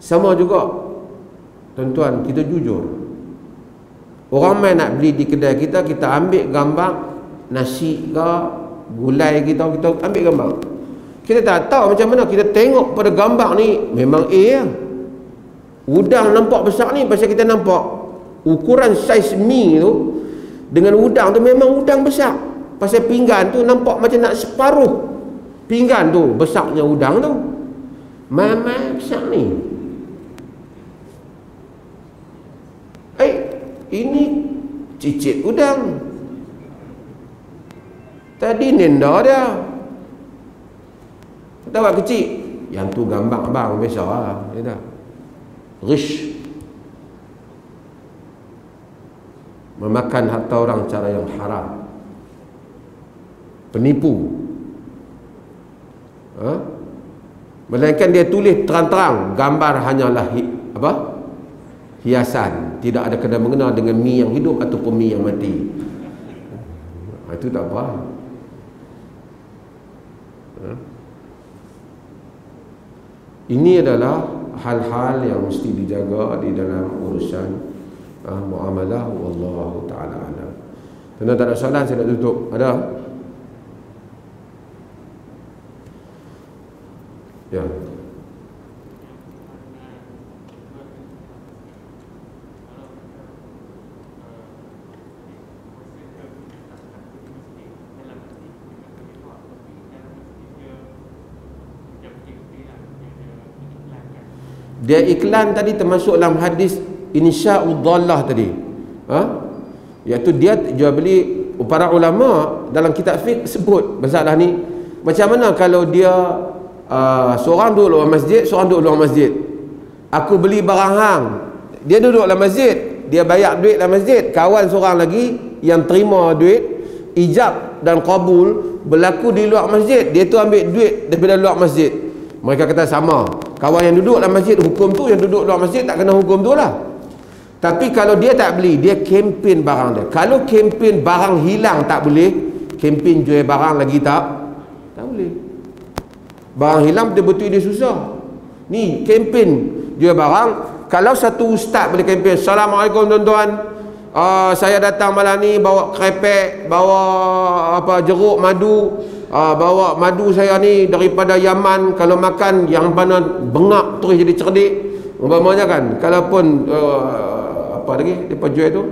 Sama juga, tuan-tuan, kita jujur. Orang main nak beli di kedai kita, kita ambil gambar nasi ke gulai kita ambil gambar. Kita tak tahu macam mana. Kita tengok pada gambar ni memang lah. Udang nampak besar ni pasal kita nampak ukuran saiz mi tu dengan udang tu memang udang besar. Pasal pinggan tu nampak macam nak separuh pinggan tu besarnya udang tu. Mamai besar ni. Ini cicit udang. Tadi nenda dia. Kita buat kecil. Yang tu gambar bang besar lah. Dia dah ghish. Memakan harta orang cara yang haram. Penipu. Melainkan dia tulis terang-terang gambar hanyalah hiasan, tidak ada kena mengena dengan mi yang hidup ataupun mi yang mati. Itu tak apa. Ini adalah hal-hal yang mesti dijaga di dalam urusan muamalah. Wallahu ta'ala alam. Tuan-tuan tak ada soalan, saya nak tutup. Ada? Ya. Dia iklan tadi termasuk dalam hadis insya'udhallah tadi. Iaitu dia jual beli. Para ulama dalam kitab fiqh sebut masalah ni. Macam mana kalau dia seorang duduk luar masjid, seorang duduk luar masjid. Aku beli barang hang, dia duduk dalam masjid, dia bayar duit dalam masjid. Kawan seorang lagi yang terima duit ijab dan qabul berlaku di luar masjid, dia tu ambil duit daripada luar masjid. Mereka kata sama. Kawan yang duduk dalam masjid hukum tu, yang duduk luar masjid tak kena hukum tu lah. Tapi kalau dia tak beli, dia kempen barang dia. Kalau kempen barang hilang tak boleh, kempen jual barang lagi tak boleh. Barang hilang betul-betul dia susah. Ni kempen jual barang. Kalau satu ustaz boleh kempen, Assalamualaikum tuan-tuan, saya datang malam ni bawa krepek, bawa jeruk madu, bawa madu saya ni daripada Yaman. Kalau makan yang mana bengak terus jadi cerdik umpamanya kan. Kalaupun apa lagi depa jual tu,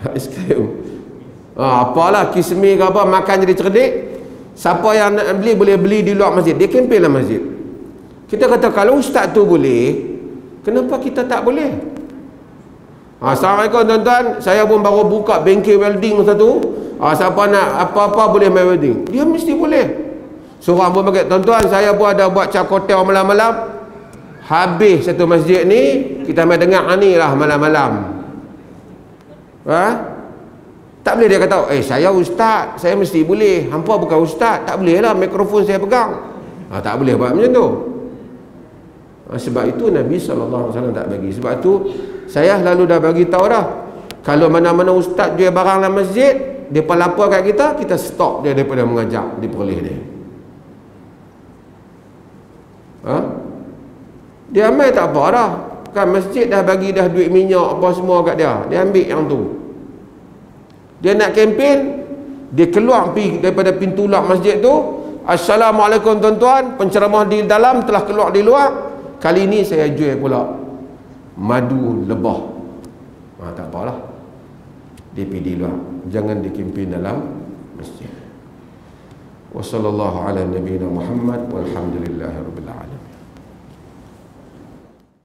aiskrim, apalah kismi ke apa, makan jadi cerdik. Siapa yang nak beli boleh beli di luar masjid. Dia kempen lah masjid. Kita kata kalau ustaz tu boleh, kenapa kita tak boleh? Assalamualaikum tuan-tuan, saya pun baru buka bengkel welding satu. Siapa nak apa-apa boleh main welding. Dia mesti boleh. Seorang pun pakai, tuan-tuan saya pun ada buat cakotel malam-malam. Habis satu masjid ni, kita main dengar ni lah malam-malam. Tak boleh dia kata, saya ustaz, saya mesti boleh. Hampa bukan ustaz, tak boleh lah mikrofon saya pegang. Tak boleh buat macam tu. Sebab itu Nabi SAW tak bagi. Sebab tu saya selalu dah bagi tahu dah, kalau mana-mana ustaz jual barang dalam masjid, dia lapor kat kita, kita stop dia daripada mengajak di perlis dia. Dia ambil tak apa dah. Kan masjid dah bagi dah duit minyak apa semua kat dia. Dia ambil yang tu. Dia nak kempen, dia keluar pergi daripada pintu luar masjid tu. Assalamualaikum tuan-tuan, penceramah di dalam telah keluar di luar. Kali ni saya jual pula madu lebah. Tak apalah. Dia pergi di luar. Jangan dikempen dalam masjid. Wassallallahu ala nabiyina Muhammad walhamdulillahirabbil alamin.